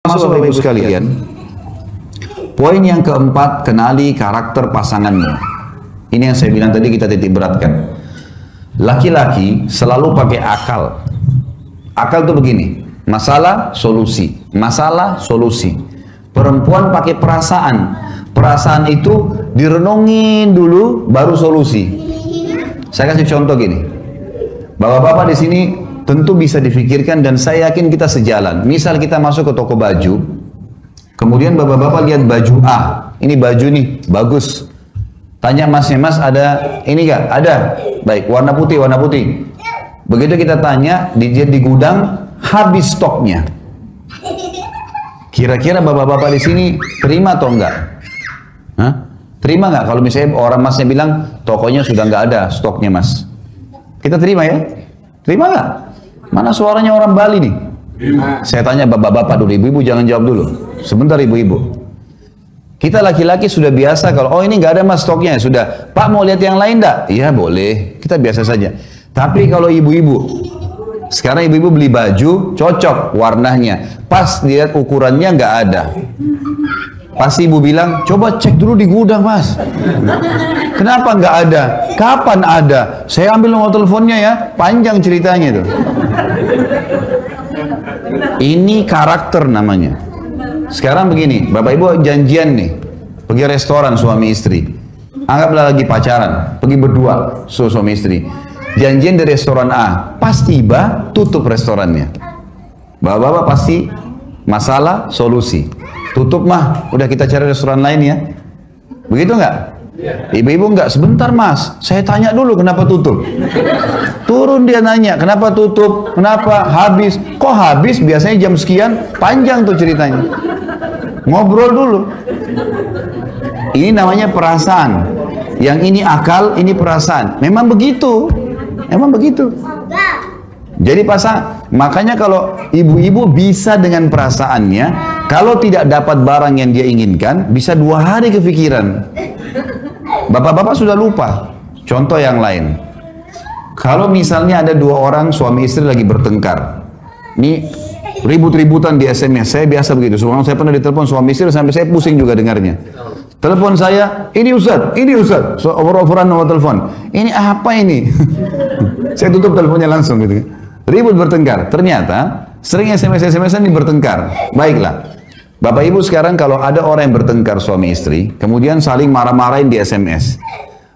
Masuk Bapak Ibu sekalian, poin yang keempat, kenali karakter pasangannya. Ini yang saya bilang tadi, kita titik beratkan. Laki-laki selalu pakai akal. Akal itu begini, masalah, solusi. Masalah, solusi. Perempuan pakai perasaan. Perasaan itu direnungin dulu, baru solusi. Saya kasih contoh gini. Bapak-bapak di sini tentu bisa difikirkan dan saya yakin kita sejalan. Misal kita masuk ke toko baju, kemudian bapak-bapak lihat baju A, ini baju nih, bagus. Tanya masnya, mas ada ini gak? Ada. Baik, warna putih, warna putih. Begitu kita tanya, di gudang, habis stoknya. Kira-kira bapak-bapak di sini terima atau enggak? Hah? Terima nggak kalau misalnya orang masnya bilang, tokonya sudah nggak ada stoknya mas? Kita terima ya? Terima nggak? Mana suaranya orang Bali nih? Saya tanya bapak-bapak dulu, ibu-ibu jangan jawab dulu. Sebentar ibu-ibu. Kita laki-laki sudah biasa kalau, oh ini nggak ada mas stoknya, sudah. Pak mau lihat yang lain enggak? Iya boleh, kita biasa saja. Tapi kalau ibu-ibu, sekarang ibu-ibu beli baju, cocok warnanya. Pas lihat ukurannya nggak ada. Pasti ibu bilang, coba cek dulu di gudang mas. Kenapa nggak ada? Kapan ada? Saya ambil nomor teleponnya ya, panjang ceritanya itu. Ini karakter namanya. Sekarang begini, bapak ibu janjian nih, pergi restoran suami istri. Anggaplah lagi pacaran, pergi berdua suami istri. Janjian di restoran A, pas tiba tutup restorannya. Bapak-bapak pasti masalah, solusi. Tutup mah, udah kita cari restoran lain ya. Begitu nggak? Ibu-ibu nggak, sebentar mas, saya tanya dulu kenapa tutup. Turun dia nanya, kenapa tutup? Kenapa? Habis. Kok habis? Biasanya jam sekian, panjang tuh ceritanya. Ngobrol dulu. Ini namanya perasaan. Yang ini akal, ini perasaan. Memang begitu. Memang begitu. Jadi makanya kalau ibu-ibu bisa dengan perasaannya, kalau tidak dapat barang yang dia inginkan, bisa 2 hari kepikiran. Bapak-bapak sudah lupa. Contoh yang lain. Kalau misalnya ada 2 orang suami istri lagi bertengkar. Ini ribut-ributan di SMS. Saya biasa begitu. Soalnya saya pernah ditelepon suami istri sampai saya pusing juga dengarnya. Telepon saya, ini Ustaz, ini Ustaz. So, over-overan nomor telepon. Ini apa ini? Saya tutup teleponnya langsung gitu. Ribut bertengkar. Ternyata sering SMS-SMS-an ini bertengkar. Baiklah. Bapak Ibu sekarang kalau ada orang yang bertengkar suami istri, kemudian saling marah-marahin di SMS.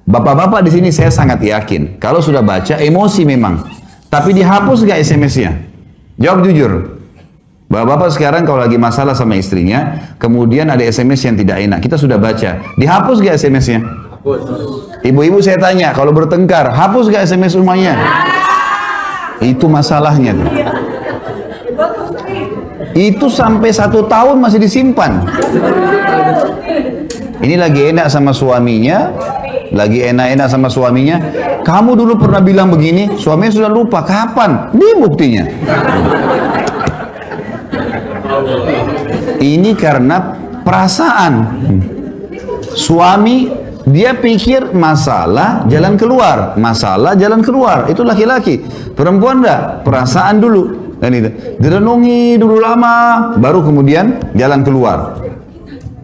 Bapak-bapak di sini saya sangat yakin, kalau sudah baca emosi memang. Tapi dihapus gak SMS-nya? Jawab jujur. Bapak-bapak sekarang kalau lagi masalah sama istrinya, kemudian ada SMS yang tidak enak, kita sudah baca. Dihapus gak SMS-nya? Ibu-ibu saya tanya, kalau bertengkar, hapus gak SMS rumahnya? Itu masalahnya tuh. Itu sampai 1 tahun masih disimpan. Ini lagi enak sama suaminya, lagi enak-enak sama suaminya. Kamu dulu pernah bilang begini, suaminya sudah lupa. Kapan? Ini buktinya. Ini karena perasaan. Suami dia pikir masalah jalan keluar, masalah jalan keluar. Itu laki-laki. Perempuan enggak, perasaan dulu. Dan itu direnungi dulu lama, baru kemudian jalan keluar.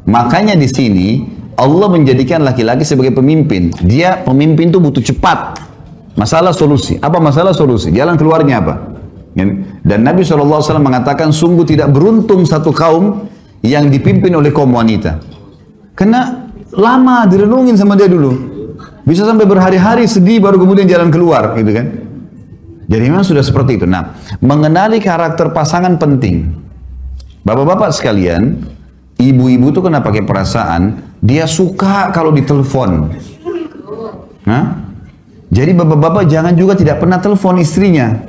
Makanya di sini Allah menjadikan laki-laki sebagai pemimpin. Dia pemimpin itu butuh cepat. Masalah solusi. Apa masalah solusi? Jalan keluarnya apa? Dan Nabi SAW mengatakan sungguh tidak beruntung satu kaum yang dipimpin oleh kaum wanita. Karena lama direnungin sama dia dulu. Bisa sampai berhari-hari sedih baru kemudian jalan keluar, gitu kan? Jadi memang sudah seperti itu. Nah, mengenali karakter pasangan penting. Bapak-bapak sekalian, ibu-ibu itu kena pakai perasaan, dia suka kalau ditelepon. Nah, jadi bapak-bapak jangan juga tidak pernah telepon istrinya.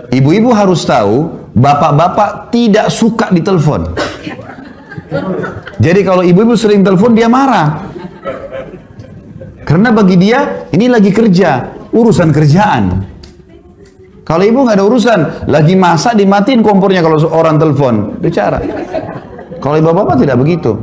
Ibu-ibu harus tahu, bapak-bapak tidak suka ditelepon. Jadi kalau ibu-ibu sering telepon, dia marah. Karena bagi dia, ini lagi kerja, urusan kerjaan. Kalau ibu nggak ada urusan, lagi masak dimatiin kompornya kalau orang telepon, bicara. Kalau bapak-bapak tidak begitu.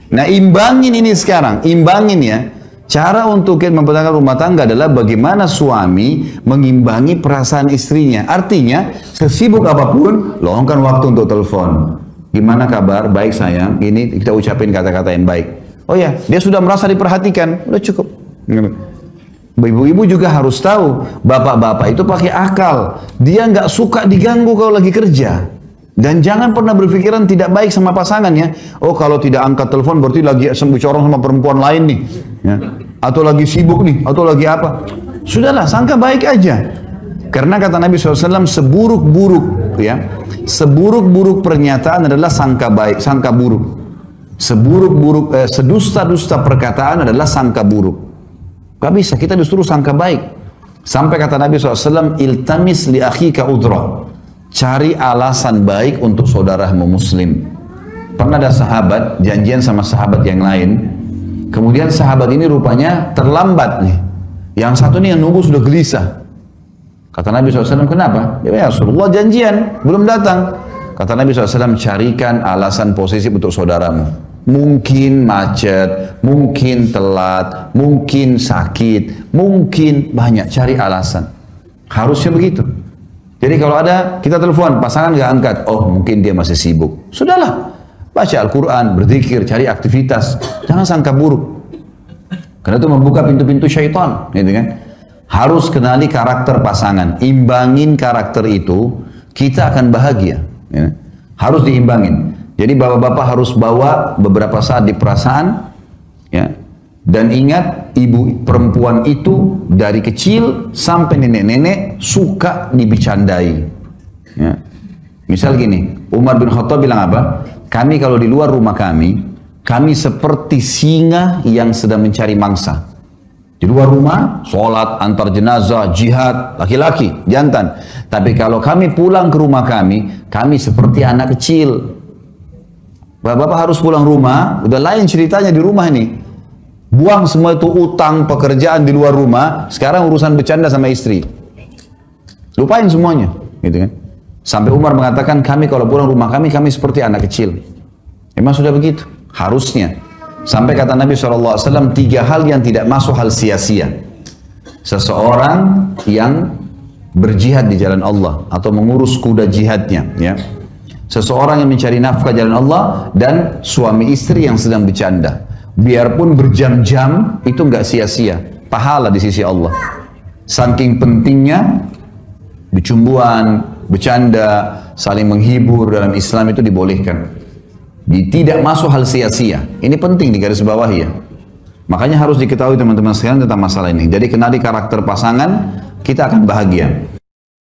Nah imbangin ini sekarang, imbangin ya. Cara untuk kita mempertahankan rumah tangga adalah bagaimana suami mengimbangi perasaan istrinya. Artinya, sesibuk apapun, luangkan waktu untuk telepon. Gimana kabar? Baik sayang. Ini kita ucapin kata-kata yang baik. Oh ya, dia sudah merasa diperhatikan. Udah cukup. Ibu-ibu juga harus tahu, bapak-bapak itu pakai akal. Dia nggak suka diganggu kalau lagi kerja. Dan jangan pernah berpikiran tidak baik sama pasangannya. Oh, kalau tidak angkat telepon berarti lagi bicara sama perempuan lain nih. Ya. Atau lagi sibuk nih, atau lagi apa. Sudahlah, sangka baik aja. Karena kata Nabi SAW, seburuk-buruk ya, seburuk-buruk pernyataan adalah sangka baik, sangka buruk. Seburuk-buruk, sedusta-dusta perkataan adalah sangka buruk. Gak bisa, kita disuruh sangka baik. Sampai kata Nabi SAW, iltamis li akhika udra. Cari alasan baik untuk saudaramu muslim. Pernah ada sahabat janjian sama sahabat yang lain. Kemudian sahabat ini rupanya terlambat nih. Yang satu nih yang nunggu sudah gelisah. Kata Nabi SAW, kenapa? Ya Rasulullah janjian, belum datang. Kata Nabi SAW, carikan alasan positif untuk saudaramu. Mungkin macet, mungkin telat, mungkin sakit, mungkin banyak, cari alasan. Harusnya begitu. Jadi kalau ada, kita telepon, pasangan nggak angkat, oh mungkin dia masih sibuk. Sudahlah, baca Al-Quran, berzikir, cari aktivitas. Jangan sangka buruk. Karena itu membuka pintu-pintu syaitan, gitu kan? Harus kenali karakter pasangan, imbangin karakter itu, kita akan bahagia. Ya. Harus diimbangin. Jadi bapak-bapak harus bawa beberapa saat di perasaan, ya. Dan ingat, ibu perempuan itu dari kecil sampai nenek-nenek suka dibicandai. Ya. Misal gini, Umar bin Khattab bilang apa? Kami kalau di luar rumah kami seperti singa yang sedang mencari mangsa. Di luar rumah, sholat, antar jenazah, jihad, laki-laki, jantan. Tapi kalau kami pulang ke rumah kami seperti anak kecil. Bapak-bapak harus pulang rumah, udah lain ceritanya di rumah ini. Buang semua itu utang, pekerjaan di luar rumah, sekarang urusan bercanda sama istri. Lupain semuanya, gitu kan. Sampai Umar mengatakan, kami kalau pulang rumah kami seperti anak kecil. Memang sudah begitu, harusnya. Sampai kata Nabi SAW, 3 hal yang tidak masuk hal sia-sia. Seseorang yang berjihad di jalan Allah, atau mengurus kuda jihadnya, ya. Seseorang yang mencari nafkah jalan Allah, dan suami istri yang sedang bercanda. Biarpun berjam-jam, itu nggak sia-sia. Pahala di sisi Allah. Saking pentingnya, bercumbuan, bercanda, saling menghibur dalam Islam itu dibolehkan. Tidak masuk hal sia-sia. Ini penting di garis bawah ya. Makanya harus diketahui teman-teman sekalian tentang masalah ini. Jadi kenali karakter pasangan, kita akan bahagia.